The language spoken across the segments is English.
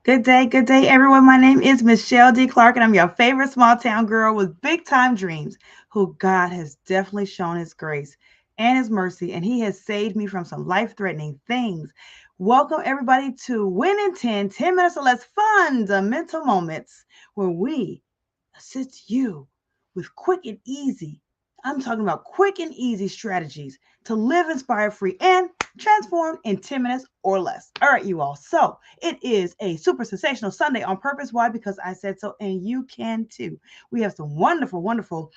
Good day, everyone. My name is MicheleDClark, and I'm your favorite small town girl with big time dreams, who God has definitely shown His grace and His mercy, and He has saved me from some life threatening things. Welcome, everybody, to Win in 10 minutes or less fundamental moments where we assist you with quick and easy. I'm talking about quick and easy strategies to live inspired free and transformed in 10 minutes or less. All right, you all. So it is a super sensational Sunday on purpose. Why? Because I said so, and you can too. We have some wonderful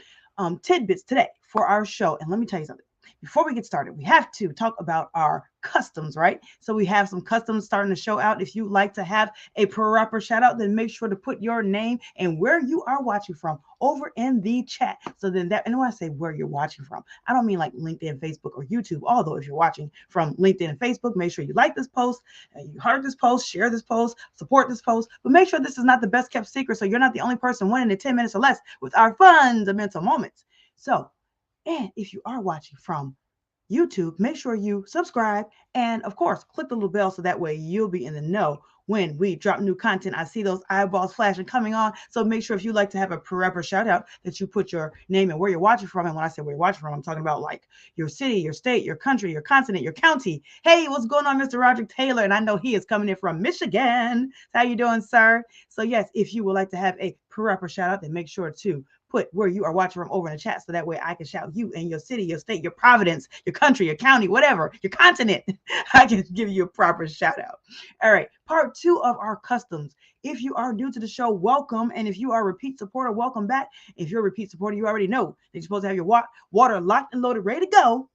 tidbits today for our show. And let me tell you something. Before we get started, we have to talk about our customs, right? So we have some customs starting to show out. If you'd like to have a proper shout out, then make sure to put your name and where you are watching from over in the chat. So then that, and when I say where you're watching from, I don't mean like LinkedIn, Facebook, or YouTube. Although if you're watching from LinkedIn and Facebook, make sure you like this post, you heard this post, share this post, support this post, but make sure this is not the best kept secret. So you're not the only person winning in 10 minutes or less with our fundamental moments. So, and if you are watching from YouTube, make sure you subscribe and, of course, click the little bell so that way you'll be in the know when we drop new content. I see those eyeballs flashing coming on. So make sure if you'd like to have a proper shout out that you put your name and where you're watching from. And when I say where you're watching from, I'm talking about like your city, your state, your country, your continent, your county. Hey, what's going on, Mr. Roger Taylor? And I know he is coming in from Michigan. How you doing, sir? So yes, if you would like to have a proper shout out, then make sure to put where you are watching from over in the chat so that way I can shout you and your city, your state, your province, your country, your county, whatever, your continent. I can give you a proper shout out. All right, part two of our customs. If you are new to the show, welcome. And if you are a repeat supporter, welcome back. If you're a repeat supporter, you already know that you're supposed to have your water locked and loaded, ready to go.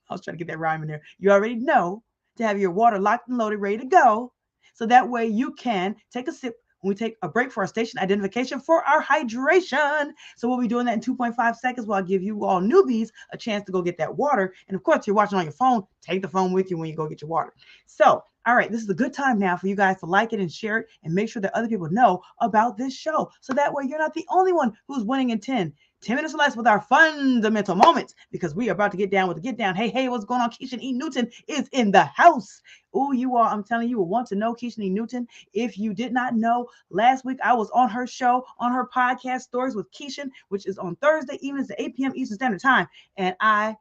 I was trying to get that rhyme in there. You already know to have your water locked and loaded, ready to go. So that way you can take a sip when we take a break for our station identification for our hydration. So we'll be doing that in 2.5 seconds while I give you all newbies a chance to go get that water. And of course, if you're watching on your phone, take the phone with you when you go get your water. So, all right, this is a good time now for you guys to like it and share it and make sure that other people know about this show. So that way you're not the only one who's winning in 10 minutes or less with our fundamental moments, because we are about to get down with the get down. Hey, what's going on? Keisha E. Newton is in the house. Oh, you all, I'm telling you, will want to know Keisha E. Newton. If you did not know, last week I was on her show, on her podcast, Stories with Keisha, which is on Thursday evenings at 8 p.m. Eastern Standard Time. And I'm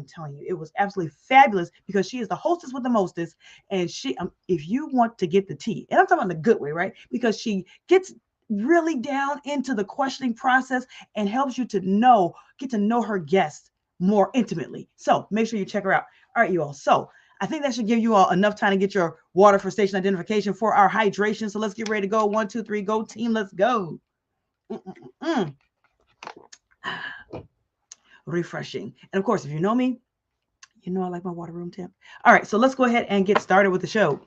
telling you, it was absolutely fabulous because she is the hostess with the mostest. And she, if you want to get the tea, and I'm talking about the good way, right? Because she gets really down into the questioning process and helps you to get to know her guests more intimately. So make sure you check her out. All right, you all. So I think that should give you all enough time to get your water for station identification for our hydration. So let's get ready to go. 1, 2, 3, go team. Let's go. Refreshing. And of course, if you know me, you know I like my water room temp. All right, so let's go ahead and get started with the show.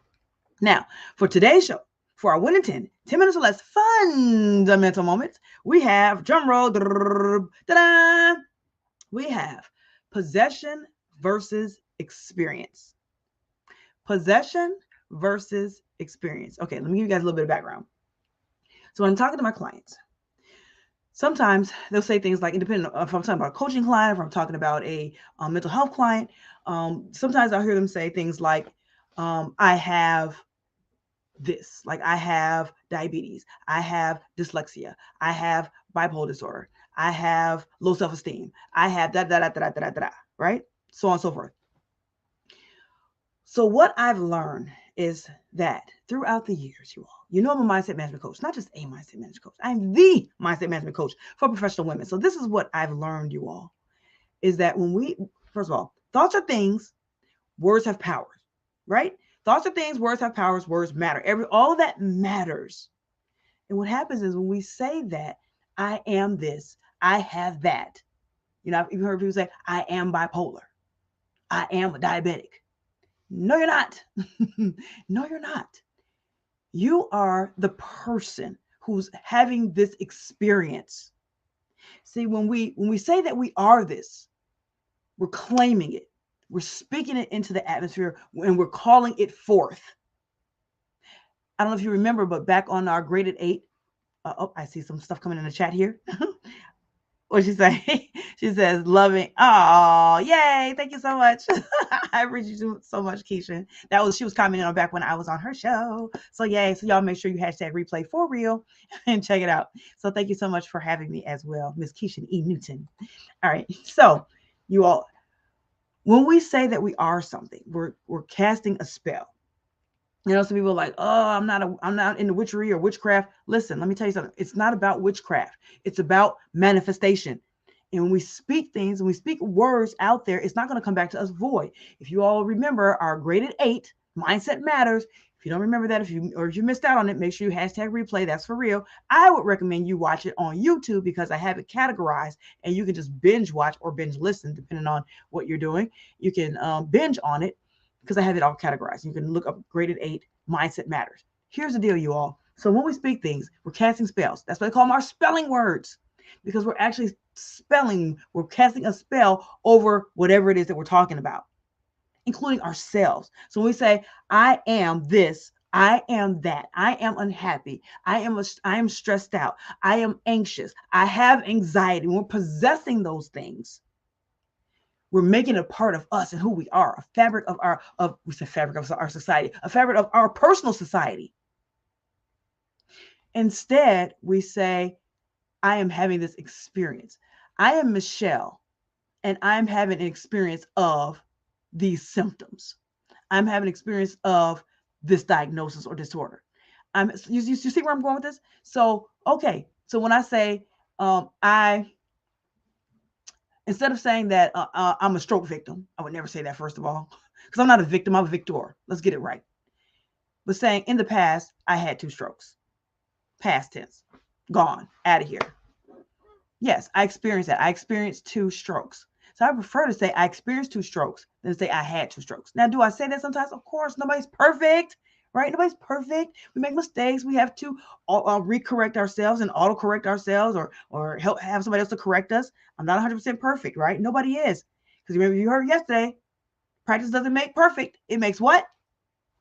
Now, for today's show, for our 1 in 10 minutes or less fundamental moments, we have, drum roll, we have possession versus experience. Possession versus experience. Okay, let me give you guys a little bit of background. So when I'm talking to my clients, sometimes they'll say things like, independent if I'm talking about a coaching client, if I'm talking about a mental health client, sometimes I'll hear them say things like, I have this, like I have diabetes, I have dyslexia, I have bipolar disorder, I have low self-esteem, I have right? So on and so forth. So what I've learned is that throughout the years, you know I'm a mindset management coach, not just a mindset management coach. I'm the mindset management coach for professional women. So this is what I've learned, you all, is that first of all, thoughts are things, words have powers, right? Thoughts are things, words have powers, words matter. All of that matters. And what happens is when we say that, I am this, I have that. You know, I've even heard people say, I am bipolar, I am a diabetic. No, you're not. No, you're not. You are the person who's having this experience. See, when we say that we are this, we're claiming it. We're speaking it into the atmosphere and we're calling it forth. I don't know if you remember, but back on our graded 8, I see some stuff coming in the chat here. What she say? She says, loving. Oh, yay. Thank you so much. I appreciate you so much, Keisha. She was commenting on back when I was on her show. So yay. So y'all make sure you hashtag replay for real and check it out. So thank you so much for having me as well, Miss Keisha E. Newton. All right. So you all, when we say that we are something, we're casting a spell. You know, some people are like, oh, I'm not into witchery or witchcraft. Listen, let me tell you something. It's not about witchcraft. It's about manifestation. And when we speak things and we speak words out there, it's not going to come back to us void. If you all remember our graded 8, mindset matters. If you don't remember that, if you missed out on it, make sure you hashtag replay. That's for real. I would recommend you watch it on YouTube because I have it categorized and you can just binge watch or binge listen, depending on what you're doing. You can binge on it because I have it all categorized. You can look up graded 8, mindset matters. Here's the deal, you all. So when we speak things, we're casting spells. That's why they call them our spelling words, because we're actually we're casting a spell over whatever it is that we're talking about, including ourselves. So when we say, I am this, I am that, I am unhappy, I am stressed out, I am anxious, I have anxiety. When we're possessing those things, we're making it a part of us and who we are, a fabric of our society, a fabric of our personal society. Instead, we say, I am having this experience. I am Michelle, and I'm having an experience of these symptoms. I'm having an experience of this diagnosis or disorder. You see where I'm going with this? So, okay. So when I say, instead of saying that I'm a stroke victim, I would never say that, first of all, because I'm not a victim, I'm a victor. Let's get it right. But saying, in the past, I had 2 strokes. Past tense. Gone. Out of here. Yes, I experienced that. I experienced 2 strokes. So I prefer to say I experienced 2 strokes than to say I had 2 strokes. Now, do I say that sometimes? Of course, nobody's perfect, right? Nobody's perfect. We make mistakes. We have to recorrect ourselves and auto-correct ourselves or help have somebody else to correct us. I'm not 100% perfect, right? Nobody is. Because remember, you heard yesterday, practice doesn't make perfect. It makes what?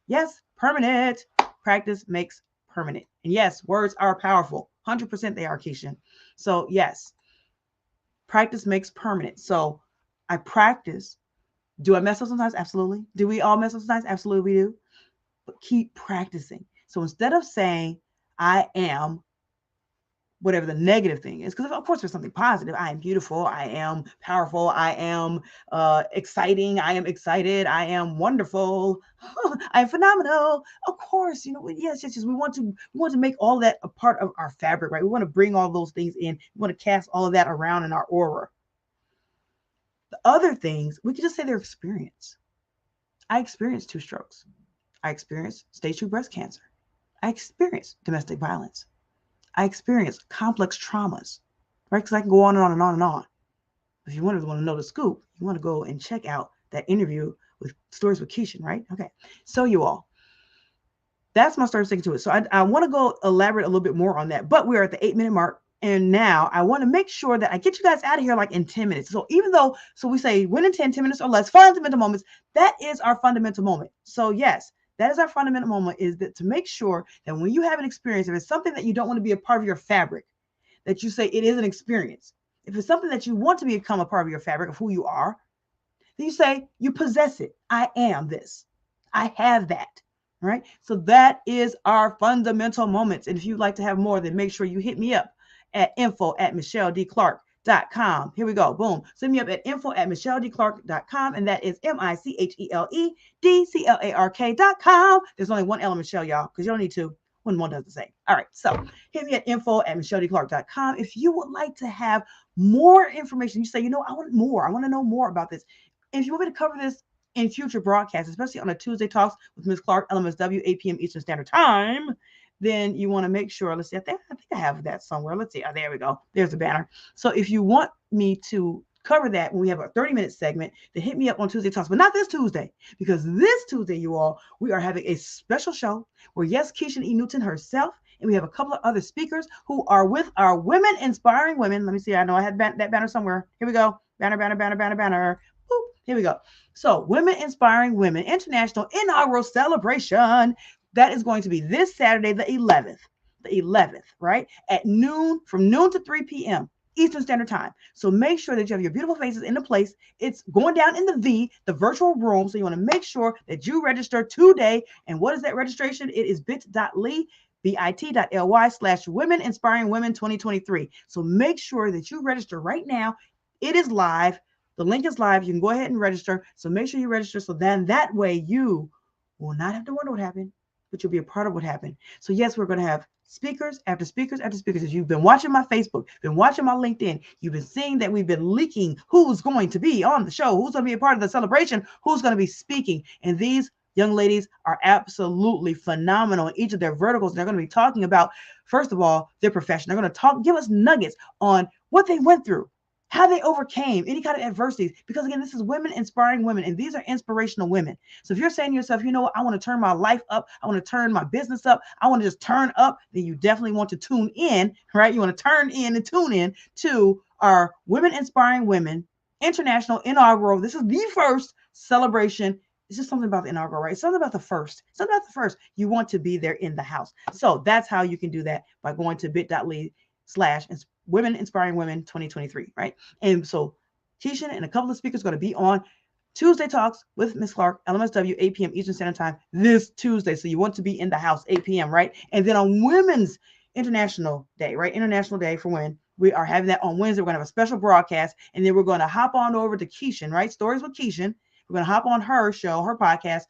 Yes, permanent. Practice makes permanent. And yes, words are powerful. 100% they are, Keisha. So yes, practice makes permanent. So I practice. Do I mess up sometimes? Absolutely. Do we all mess up sometimes? Absolutely we do. But keep practicing. So instead of saying I am whatever the negative thing is, because of course there's something positive. I am beautiful. I am powerful. I am exciting. I am excited. I am wonderful. I am phenomenal. Of course, yes. We want to make all that a part of our fabric, right? We want to bring all those things in. We want to cast all of that around in our aura. The other things, we can just say their experience. I experienced 2 strokes. I experienced stage 2 breast cancer. I experienced domestic violence. I experienced complex traumas, right? Because I can go on and on and on and on. If you want to know the scoop, you want to go and check out that interview with Stories with Keisha, right? Okay. So you all, that's my story sticking to it. So I want to go elaborate a little bit more on that, but we're at the 8-minute mark. And now I want to make sure that I get you guys out of here like in 10 minutes. So we say win in 10 minutes or less, fundamental moments. That is our fundamental moment. So yes, that is our fundamental moment, is that to make sure that when you have an experience, if it's something that you don't want to be a part of your fabric, that you say it is an experience. If it's something that you want to become a part of your fabric of who you are, then you say you possess it. I am this. I have that. Right? So that is our fundamental moments. And if you'd like to have more, then make sure you hit me up at info@MicheleDClark.com. Here we go. Boom. Send me up at info@MicheleDClark.com. And that is MicheleDClark.com. There's only one L in Michelle, y'all, because you don't need two when one does the same. All right. So hit me at info@MicheleDClark.com. If you would like to have more information, you say, I want more. I want to know more about this. And if you want me to cover this in future broadcasts, especially on a Tuesday Talks with Ms. Clark, LMSW, 8 p.m. Eastern Standard Time, then you want to make sure, let's see, I think I have that somewhere. Let's see. Oh, there we go. There's the banner. So if you want me to cover that when we have a 30-minute segment, then hit me up on Tuesday Talks, but not this Tuesday, because this Tuesday, you all, we are having a special show where, yes, Keisha E. Newton herself, and we have a couple of other speakers who are with our Women Inspiring Women. Let me see. I know I had that banner somewhere. Here we go. Banner, banner, banner, banner, banner. Boop. Here we go. So Women Inspiring Women International Inaugural Celebration. That is going to be this Saturday, the 11th, right? At noon, from noon to 3 p.m. Eastern Standard Time. So make sure that you have your beautiful faces in the place. It's going down in the V, the virtual room. So you want to make sure that you register today. And what is that registration? It is bit.ly bit.ly/women inspiring women 2023. So make sure that you register right now. It is live. The link is live. You can go ahead and register. So make sure you register. So then that way you will not have to wonder what happened, but you'll be a part of what happened. So yes, we're going to have speakers after speakers after speakers. As you've been watching my Facebook, been watching my LinkedIn, you've been seeing that we've been leaking who's going to be on the show, who's going to be a part of the celebration, who's going to be speaking. And these young ladies are absolutely phenomenal in each of their verticals. They're going to be talking about, first of all, their profession. They're going to give us nuggets on what they went through, how they overcame any kind of adversities. Because again, this is women inspiring women, and these are inspirational women. So if you're saying to yourself, you know what, I want to turn my life up, I want to turn my business up, I want to just turn up, then you definitely want to tune in, right? You want to turn in and tune in to our Women Inspiring Women International Inaugural. This is the first celebration. It's just something about the inaugural, right? Something about the first. Something about the first. You want to be there in the house. So that's how you can do that, by going to bit.ly/Women Inspiring Women 2023, right? And so Keisha and a couple of speakers are going to be on Tuesday Talks with Miss Clark, LMSW, 8 p.m. Eastern Standard Time this Tuesday. So you want to be in the house, 8 p.m., right? And then on Women's International Day, right? International Day for Women. We are having that on Wednesday. We're going to have a special broadcast, and then we're going to hop on over to Keisha, right? Stories with Keisha. We're going to hop on her show, her podcast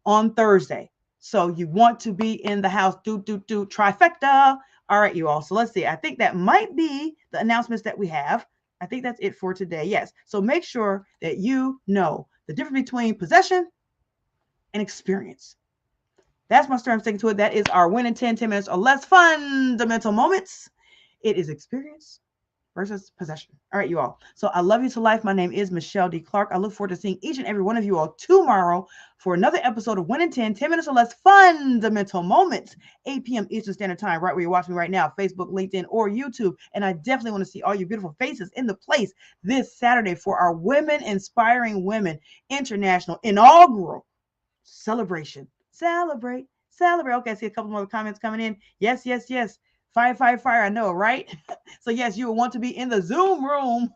on Thursday. So you want to be in the house. Trifecta. All right, you all. So let's see. I think that might be the announcements that we have. I think that's it for today. Yes. So make sure that you know the difference between possession and experience. That's my story. I'm sticking to it. That is our win in 10 minutes or less fundamental moments. It is experience versus possession. All right, you all. So I love you to life. My name is MicheleDClark. I look forward to seeing each and every one of you all tomorrow for another episode of Win in 10 minutes or less fundamental moments, 8 p.m. Eastern Standard Time, right where you're watching me right now, Facebook, LinkedIn, or YouTube. And I definitely want to see all your beautiful faces in the place this Saturday for our Women Inspiring Women International Inaugural Celebration. Celebrate, celebrate. Okay, I see a couple more comments coming in. Yes, yes, yes. Fire, fire, fire. I know, right? So yes, you will want to be in the Zoom room.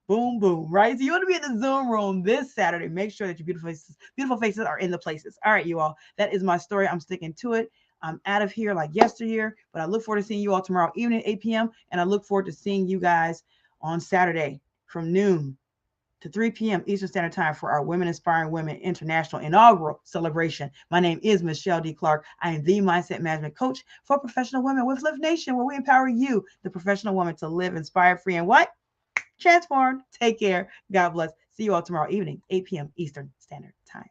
Boom, boom, right? So you want to be in the Zoom room this Saturday. Make sure that your beautiful faces are in the places. All right, you all. That is my story. I'm sticking to it. I'm out of here like yesteryear, but I look forward to seeing you all tomorrow evening at 8 p.m. And I look forward to seeing you guys on Saturday from noon to 3 p.m. Eastern Standard Time for our Women Inspiring Women International Inaugural Celebration. My name is MicheleDClark. I am the Mindset Management Coach for professional women with Lift Nation, where we empower you, the professional woman, to live inspired, free, and what? Transformed. Take care. God bless. See you all tomorrow evening, 8 p.m. Eastern Standard Time.